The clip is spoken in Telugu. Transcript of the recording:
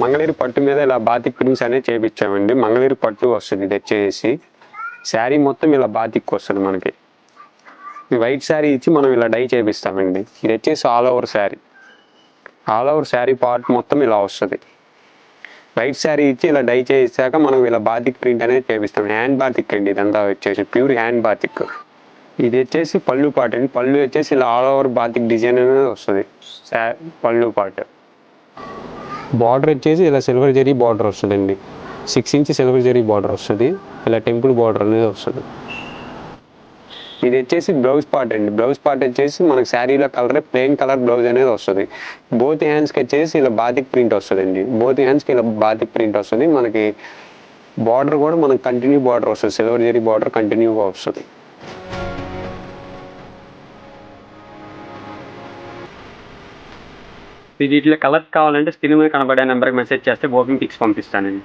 మంగళగిరి పట్టు మీద ఇలా బాతిక్ ప్రింట్స్ అనేది చేయించామండి. మంగళగిరి పట్టు వస్తుంది ఇది వచ్చేసి. శారీ మొత్తం ఇలా బాతిక్ వస్తుంది మనకి. వైట్ శారీ ఇచ్చి మనం ఇలా డై చేపిస్తామండి. ఇది వచ్చేసి all over sari. All over sari part మొత్తం ఇలా వస్తుంది. వైట్ శారీ ఇచ్చి ఇలా డై చేసాక మనం ఇలా బాతిక్ ప్రింట్ అనేది చేపిస్తాం. హ్యాండ్ బాతిక్ అండి ఇదంతా వచ్చేసి ప్యూర్ హ్యాండ్ బాతిక్. ఇది వచ్చేసి పళ్ళు పార్ట్ అండి. పళ్ళు వచ్చేసి ఇలా ఆల్ ఓవర్ బాతిక్ డిజైన్ అనేది వస్తుంది పళ్ళు పార్ట్. బార్డర్ వచ్చేసి ఇలా సిల్వర్ జరీ బార్డర్ వస్తుందండి. 6 ఇంచ్ సిల్వర్ జరీ బార్డర్ వస్తుంది. ఇలా టెంపుల్ బార్డర్ అనేది వస్తుంది. ఇది వచ్చేసి బ్లౌజ్ పార్ట్ అండి. బ్లౌజ్ పార్ట్ వచ్చేసి మనకి శారీలో కలర్ ప్లెయిన్ కలర్ బ్లౌజ్ అనేది వస్తుంది. బోత్ హ్యాండ్స్కి వచ్చేసి ఇలా బాతిక్ ప్రింట్ వస్తుందండి. బోత్ హ్యాండ్స్కి ఇలా బాతిక్ ప్రింట్ వస్తుంది. మనకి బార్డర్ కూడా మనకి కంటిన్యూ బార్డర్ వస్తుంది. సిల్వర్ జరీ బార్డర్ కంటిన్యూగా వస్తుంది. వీటిలో కలర్స్ కావాలంటే స్క్రీన్ మీద కనబడే నెంబర్కి మెసేజ్ చేస్తే బుకింగ్ పిక్స్ పంపిస్తానండి.